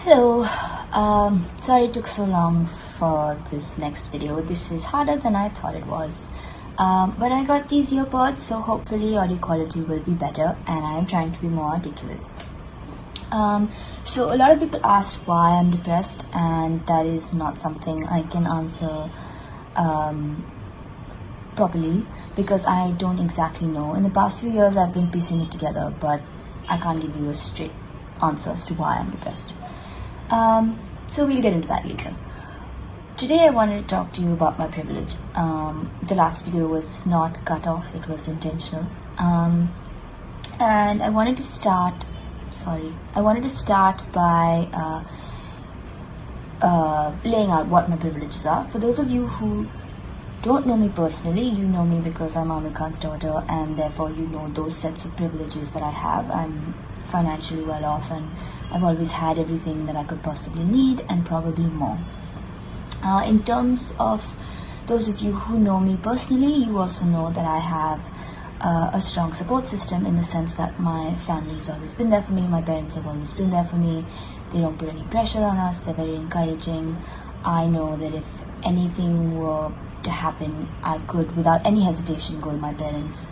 Hello, sorry it took so long for this next video. This is harder than I thought it was. But I got these earpods, so hopefully audio quality will be better and I am trying to be more articulate. So a lot of people asked why I'm depressed, and that is not something I can answer properly because I don't exactly know. In the past few years I've been piecing it together, but I can't give you a straight answer as to why I'm depressed. So we'll get into that later. Today I wanted to talk to you about my privilege. The last video was not cut off, it was intentional. And I wanted to start by laying out what my privileges are. For those of you who don't know me personally, you know me because I'm Aamir Khan's daughter, and therefore you know those sets of privileges that I have. I'm financially well off and I've always had everything that I could possibly need and probably more. In terms of those of you who know me personally, you also know that I have a strong support system, in the sense that my family's always been there for me, my parents have always been there for me. They don't put any pressure on us, they're very encouraging. I know that if anything were to happen, I could without any hesitation go to my parents,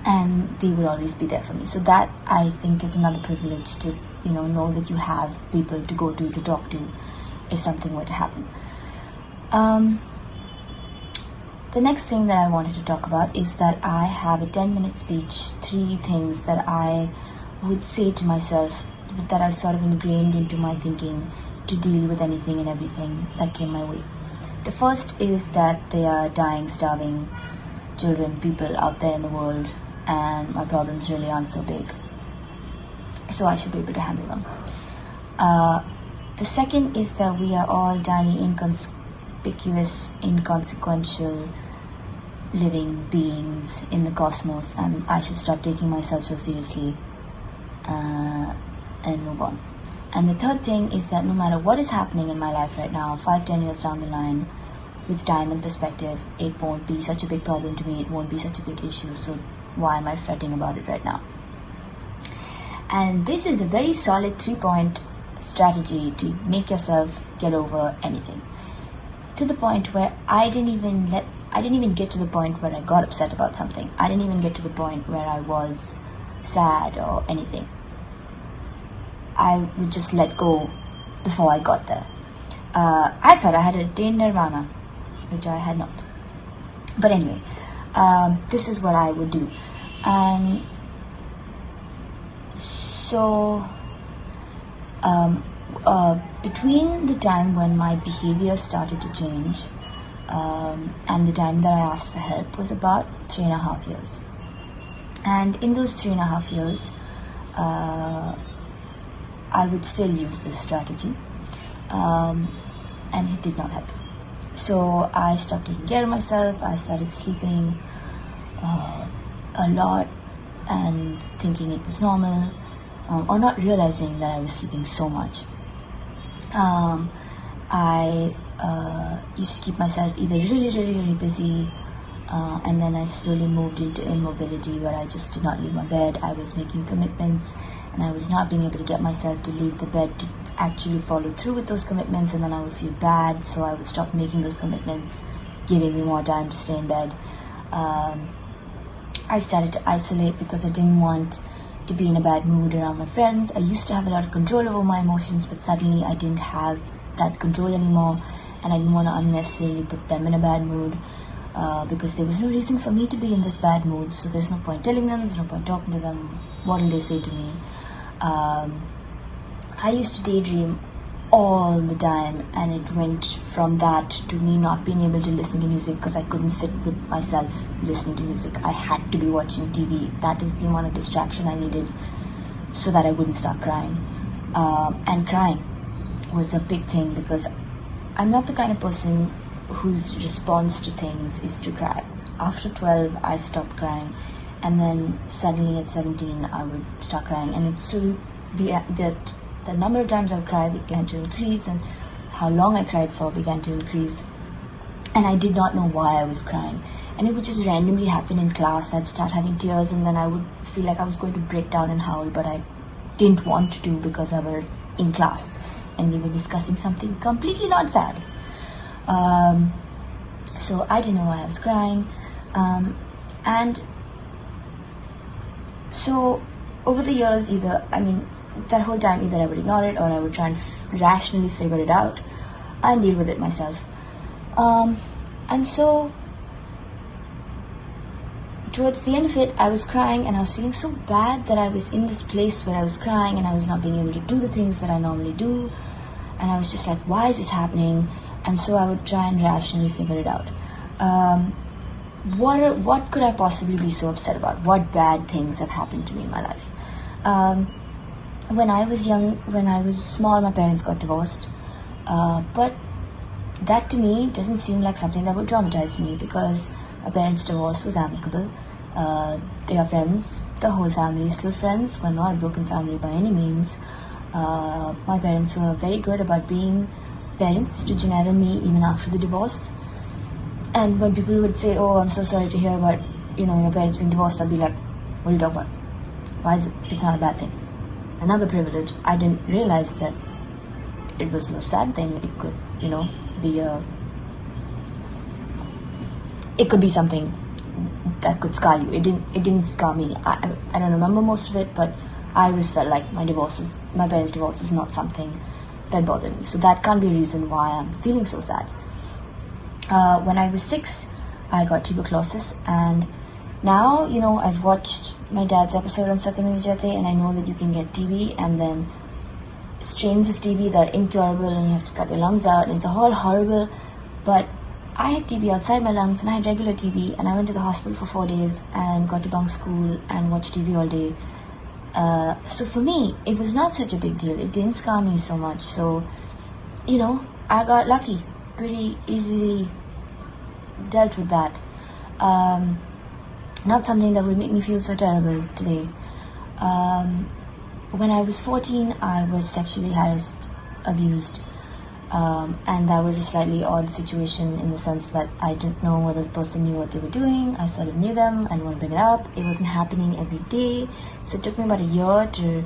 and they would always be there for me. So that, I think, is another privilege, to know that you have people to go to talk to if something were to happen. The next thing that I wanted to talk about is that I have a 10-minute speech, 3 things that I would say to myself that are sort of ingrained into my thinking to deal with anything and everything that came my way. The first is that there are dying, starving children, people out there in the world, and my problems really aren't so big, so I should be able to handle them. The second is that we are all tiny, inconspicuous, inconsequential living beings in the cosmos, and I should stop taking myself so seriously and move on. And the third thing is that no matter what is happening in my life right now, 5-10 years down the line, with time and perspective, it won't be such a big problem to me, it won't be such a big issue, so why am I fretting about it right now? And this is a very solid 3-point strategy to make yourself get over anything, to the point where I didn't even get to the point where I got upset about something. I didn't even get to the point where I was sad or anything. I would just let go before I got there. I thought I had attained nirvana, which I had not. But anyway, this is what I would do. And so between the time when my behavior started to change and the time that I asked for help was about 3.5 years. And in those 3.5 years, I would still use this strategy, and it did not help. So I stopped taking care of myself. I started sleeping a lot and thinking it was normal, or not realizing that I was sleeping so much. I used to keep myself either really busy, and then I slowly moved into immobility, where I just did not leave my bed. I was making commitments and I was not being able to get myself to leave the bed to actually follow through with those commitments, and then I would feel bad, so I would stop making those commitments, giving me more time to stay in bed. I started to isolate because I didn't want to be in a bad mood around my friends. I used to have a lot of control over my emotions, but suddenly I didn't have that control anymore, and I didn't want to unnecessarily put them in a bad mood, because there was no reason for me to be in this bad mood, so there's no point telling them, there's no point talking to them. What will they say to me? I used to daydream all the time, and it went from that to me not being able to listen to music because I couldn't sit with myself listening to music. I had to be watching TV. That is the amount of distraction I needed so that I wouldn't start crying. And crying was a big thing because I'm not the kind of person whose response to things is to cry. After 12, I stopped crying, and then suddenly at 17, I would start crying, and it slowly that the number of times I would cry began to increase, and how long I cried for began to increase, and I did not know why I was crying. And it would just randomly happen in class. I'd start having tears, and then I would feel like I was going to break down and howl, but I didn't want to because I were in class and we were discussing something completely not sad. So I didn't know why I was crying. And so over the years, that whole time, either I would ignore it or I would try and rationally figure it out and deal with it myself. And so towards the end of it, I was crying and I was feeling so bad that I was in this place where I was crying and I was not being able to do the things that I normally do. And I was just like, why is this happening? And so I would try and rationally figure it out. What could I possibly be so upset about? What bad things have happened to me in my life? When I was young, when I was small, my parents got divorced. But that to me doesn't seem like something that would traumatize me, because my parents' divorce was amicable. They are friends. The whole family is still friends. We're not a broken family by any means. My parents were very good about being parents to Junaid and me even after the divorce. And when people would say, oh, I'm so sorry to hear about, your parents being divorced, I'd be like, what are you talking about? Why is it? It's not a bad thing. Another privilege. I didn't realize that it was a sad thing. It could, it could be something that could scar you. It didn't scar me. I don't remember most of it, but I always felt like my parents' divorce is not something that bothered me. So that can't be a reason why I'm feeling so sad. When I was 6, I got tuberculosis, and now, I've watched my dad's episode on Satyam Vijayate, and I know that you can get TB, and then strains of TB that are incurable, and you have to cut your lungs out, and it's all horrible. But I had TB outside my lungs, and I had regular TB, and I went to the hospital for 4 days and got to bunk school and watch TV all day. So for me, it was not such a big deal. It didn't scar me so much. So, I got lucky. Pretty easily dealt with that. Not something that would make me feel so terrible today. When I was 14, I was sexually harassed, abused. And that was a slightly odd situation in the sense that I didn't know whether the person knew what they were doing. I sort of knew them. I didn't want to bring it up. It wasn't happening every day. So it took me about a year to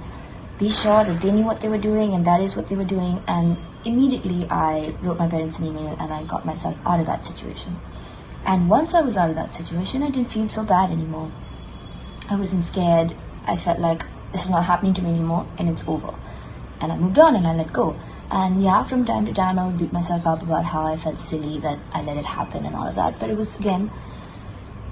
be sure that they knew what they were doing and that is what they were doing. And immediately I wrote my parents an email and I got myself out of that situation. And once I was out of that situation, I didn't feel so bad anymore. I wasn't scared. I felt like this is not happening to me anymore and it's over. And I moved on and I let go. And yeah, from time to time I would beat myself up about how I felt silly that I let it happen and all of that. But it was, again,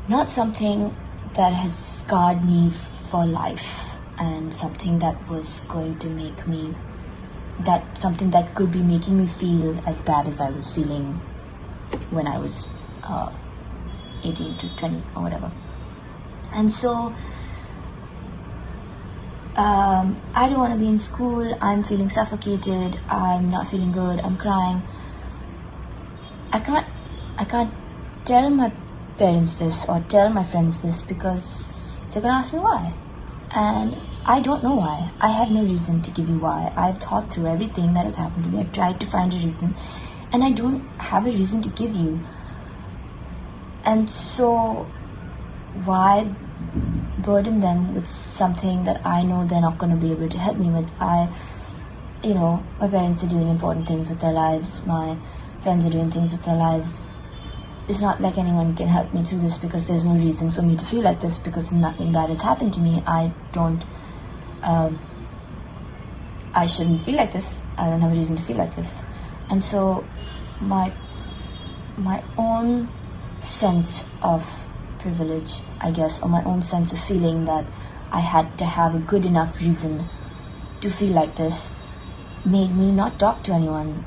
not something that has scarred me for life and something that was going to make me, something that could be making me feel as bad as I was feeling when I was 18 to 20 or whatever. And so I don't want to be in school. I'm feeling suffocated. I'm not feeling good. I'm crying. I can't tell my parents this or tell my friends this because they're gonna ask me why, and I don't know why. I have no reason to give you why. I've thought through everything that has happened to me. I've tried to find a reason, and I don't have a reason to give you. And so why burden them with something that I know they're not going to be able to help me with? My parents are doing important things with their lives. My friends are doing things with their lives. It's not like anyone can help me through this because there's no reason for me to feel like this because nothing bad has happened to me. I shouldn't feel like this. I don't have a reason to feel like this. And so my own sense of privilege, I guess, or my own sense of feeling that I had to have a good enough reason to feel like this made me not talk to anyone